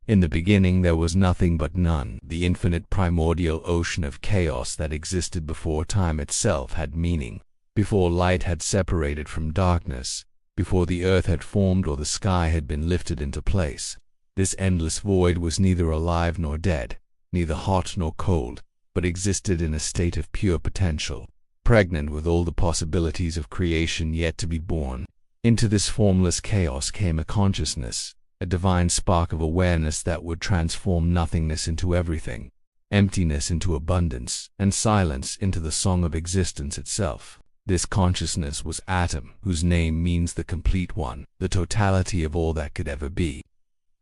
In the beginning there was nothing but none. The infinite primordial ocean of chaos that existed before time itself had meaning, before light had separated from darkness, before the earth had formed or the sky had been lifted into place. This endless void was neither alive nor dead, neither hot nor cold, but existed in a state of pure potential, pregnant with all the possibilities of creation yet to be born. Into this formless chaos came a consciousness, a divine spark of awareness that would transform nothingness into everything, emptiness into abundance, and silence into the song of existence itself. This consciousness was Atum, whose name means the complete one, the totality of all that could ever be.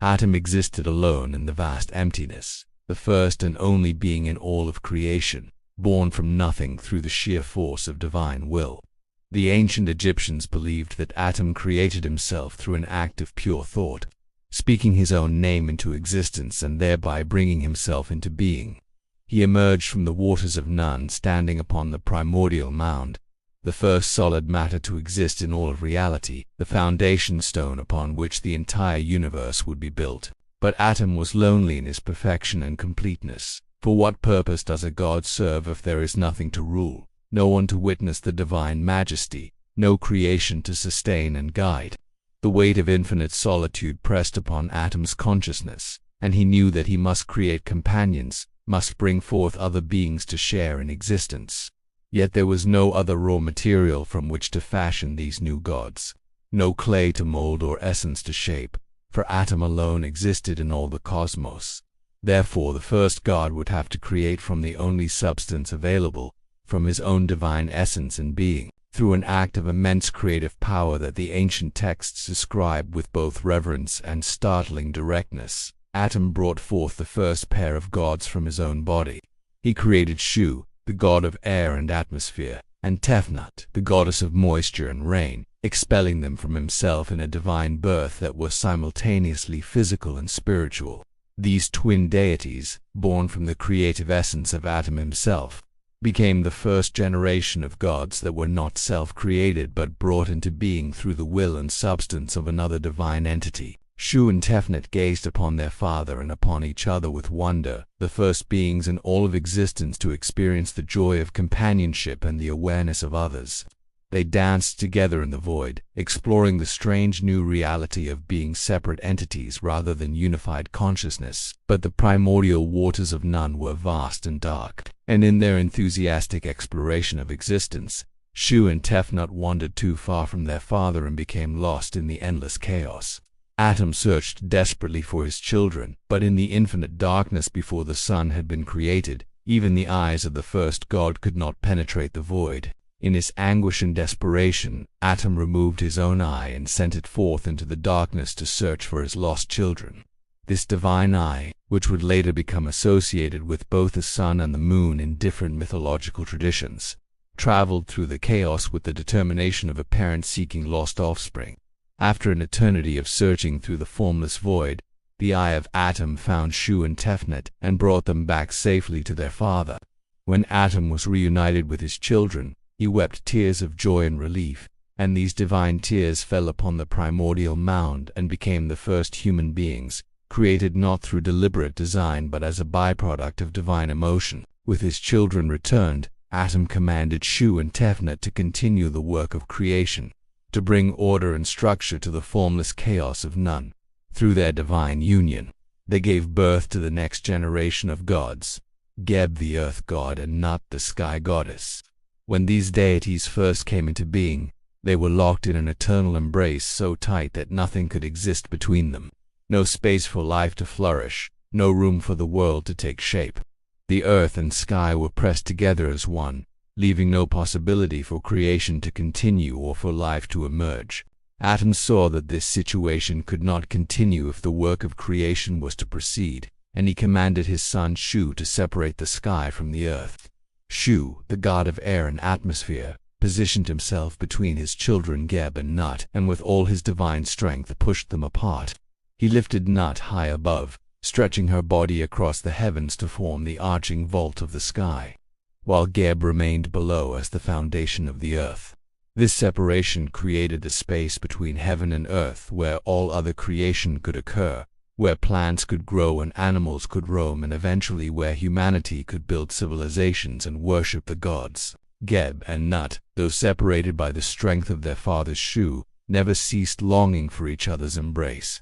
Atum existed alone in the vast emptiness, the first and only being in all of creation, born from nothing through the sheer force of divine will. The ancient Egyptians believed that Atum created himself through an act of pure thought, speaking his own name into existence and thereby bringing himself into being. He emerged from the waters of none, standing upon the primordial mound, the first solid matter to exist in all of reality, the foundation stone upon which the entire universe would be built. But Atum was lonely in his perfection and completeness. For what purpose does a god serve if there is nothing to rule, no one to witness the divine majesty, no creation to sustain and guide? The weight of infinite solitude pressed upon Atum's consciousness, and he knew that he must create companions, must bring forth other beings to share in existence. Yet there was no other raw material from which to fashion these new gods, no clay to mold or essence to shape, for Atum alone existed in all the cosmos. Therefore the first god would have to create from the only substance available, from his own divine essence and being, through an act of immense creative power that the ancient texts describe with both reverence and startling directness. Atum brought forth the first pair of gods from his own body. He created Shu, the god of air and atmosphere, and Tefnut, the goddess of moisture and rain, expelling them from himself in a divine birth that was simultaneously physical and spiritual. These twin deities, born from the creative essence of Atum himself, became the first generation of gods that were not self-created but brought into being through the will and substance of another divine entity. Shu and Tefnut gazed upon their father and upon each other with wonder, the first beings in all of existence to experience the joy of companionship and the awareness of others. They danced together in the void, exploring the strange new reality of being separate entities rather than unified consciousness. But the primordial waters of none were vast and dark, and in their enthusiastic exploration of existence, Shu and Tefnut wandered too far from their father and became lost in the endless chaos. Atum searched desperately for his children, but in the infinite darkness before the sun had been created, even the eyes of the first god could not penetrate the void. In his anguish and desperation, Atum removed his own eye and sent it forth into the darkness to search for his lost children. This divine eye, which would later become associated with both the sun and the moon in different mythological traditions, traveled through the chaos with the determination of a parent seeking lost offspring. After an eternity of searching through the formless void, the eye of Atum found Shu and Tefnut and brought them back safely to their father. When Atum was reunited with his children, he wept tears of joy and relief, and these divine tears fell upon the primordial mound and became the first human beings, created not through deliberate design but as a byproduct of divine emotion. With his children returned, Atum commanded Shu and Tefnut to continue the work of creation, to bring order and structure to the formless chaos of none. Through their divine union, they gave birth to the next generation of gods, Geb the earth god and Nut the sky goddess. When these deities first came into being, they were locked in an eternal embrace so tight that nothing could exist between them. No space for life to flourish, no room for the world to take shape. The earth and sky were pressed together as one, leaving no possibility for creation to continue or for life to emerge. Atum saw that this situation could not continue if the work of creation was to proceed, and he commanded his son Shu to separate the sky from the earth. Shu, the god of air and atmosphere, positioned himself between his children Geb and Nut, and with all his divine strength pushed them apart. He lifted Nut high above, stretching her body across the heavens to form the arching vault of the sky, while Geb remained below as the foundation of the earth. This separation created the space between heaven and earth where all other creation could occur, where plants could grow and animals could roam, and eventually where humanity could build civilizations and worship the gods. Geb and Nut, though separated by the strength of their father's shoe, never ceased longing for each other's embrace.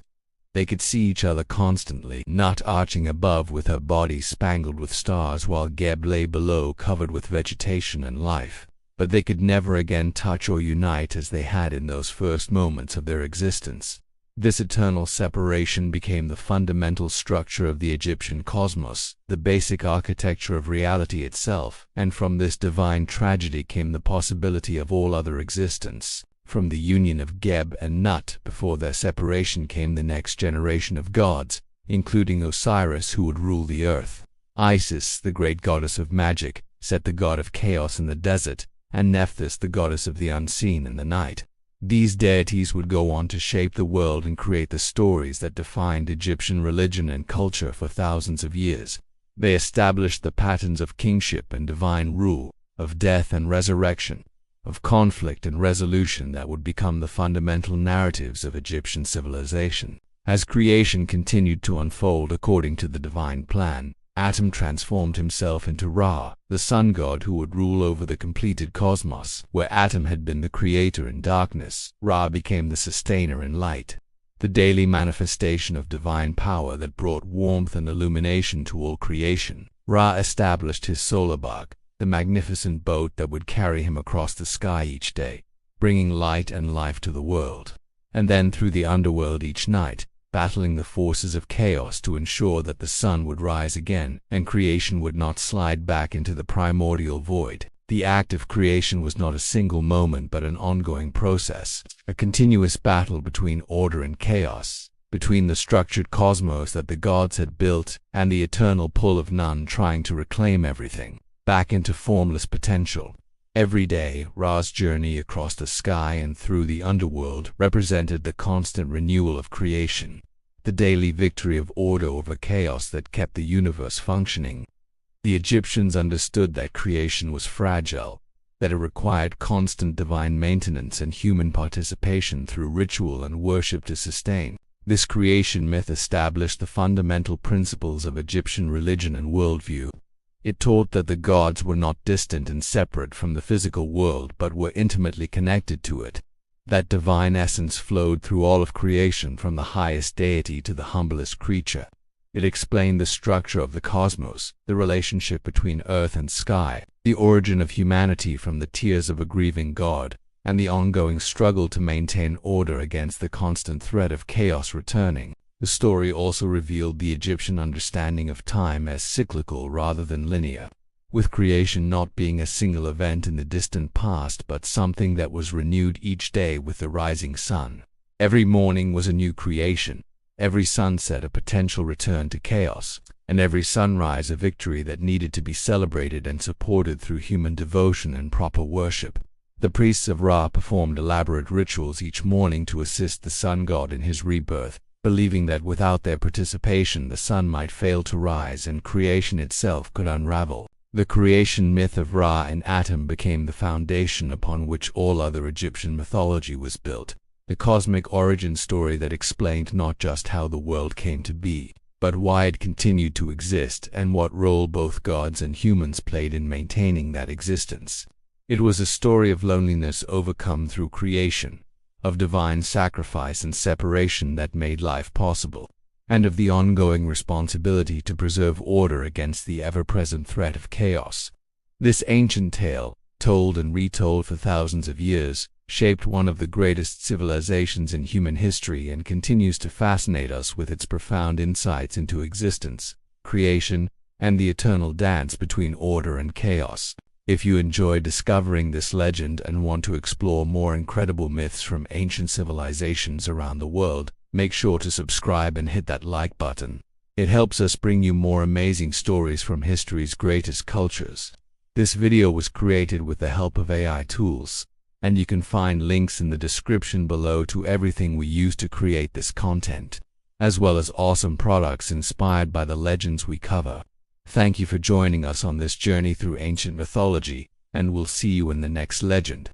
They could see each other constantly, Nut arching above with her body spangled with stars, while Geb lay below covered with vegetation and life. But they could never again touch or unite as they had in those first moments of their existence. This eternal separation became the fundamental structure of the Egyptian cosmos, the basic architecture of reality itself, and from this divine tragedy came the possibility of all other existence. From the union of Geb and Nut before their separation came the next generation of gods, including Osiris, who would rule the earth, Isis, the great goddess of magic, Set, the god of chaos in the desert, and Nephthys, the goddess of the unseen in the night. These deities would go on to shape the world and create the stories that defined Egyptian religion and culture for thousands of years. They established the patterns of kingship and divine rule, of death and resurrection, of conflict and resolution that would become the fundamental narratives of Egyptian civilization. As creation continued to unfold according to the divine plan, Atum transformed himself into Ra, the sun god who would rule over the completed cosmos. Where Atum had been the creator in darkness, Ra became the sustainer in light, the daily manifestation of divine power that brought warmth and illumination to all creation. Ra established his solar bark, the magnificent boat that would carry him across the sky each day, bringing light and life to the world, and then through the underworld each night, battling the forces of chaos to ensure that the sun would rise again and creation would not slide back into the primordial void. The act of creation was not a single moment but an ongoing process, a continuous battle between order and chaos, between the structured cosmos that the gods had built and the eternal pull of none trying to reclaim everything back into formless potential. Every day, Ra's journey across the sky and through the underworld represented the constant renewal of creation, the daily victory of order over chaos that kept the universe functioning. The Egyptians understood that creation was fragile, that it required constant divine maintenance and human participation through ritual and worship to sustain. This creation myth established the fundamental principles of Egyptian religion and worldview. It taught that the gods were not distant and separate from the physical world but were intimately connected to it. That divine essence flowed through all of creation from the highest deity to the humblest creature. It explained the structure of the cosmos, the relationship between earth and sky, the origin of humanity from the tears of a grieving god, and the ongoing struggle to maintain order against the constant threat of chaos returning. The story also revealed the Egyptian understanding of time as cyclical rather than linear, with creation not being a single event in the distant past but something that was renewed each day with the rising sun. Every morning was a new creation, every sunset a potential return to chaos, and every sunrise a victory that needed to be celebrated and supported through human devotion and proper worship. The priests of Ra performed elaborate rituals each morning to assist the sun god in his rebirth, believing that without their participation the sun might fail to rise and creation itself could unravel. The creation myth of Ra and Atum became the foundation upon which all other Egyptian mythology was built, the cosmic origin story that explained not just how the world came to be, but why it continued to exist and what role both gods and humans played in maintaining that existence. It was a story of loneliness overcome through creation, of divine sacrifice and separation that made life possible, and of the ongoing responsibility to preserve order against the ever-present threat of chaos. This ancient tale, told and retold for thousands of years, shaped one of the greatest civilizations in human history and continues to fascinate us with its profound insights into existence, creation, and the eternal dance between order and chaos. If you enjoy discovering this legend and want to explore more incredible myths from ancient civilizations around the world, make sure to subscribe and hit that like button. It helps us bring you more amazing stories from history's greatest cultures. This video was created with the help of AI tools, and you can find links in the description below to everything we use to create this content, as well as awesome products inspired by the legends we cover. Thank you for joining us on this journey through ancient mythology, and we'll see you in the next legend.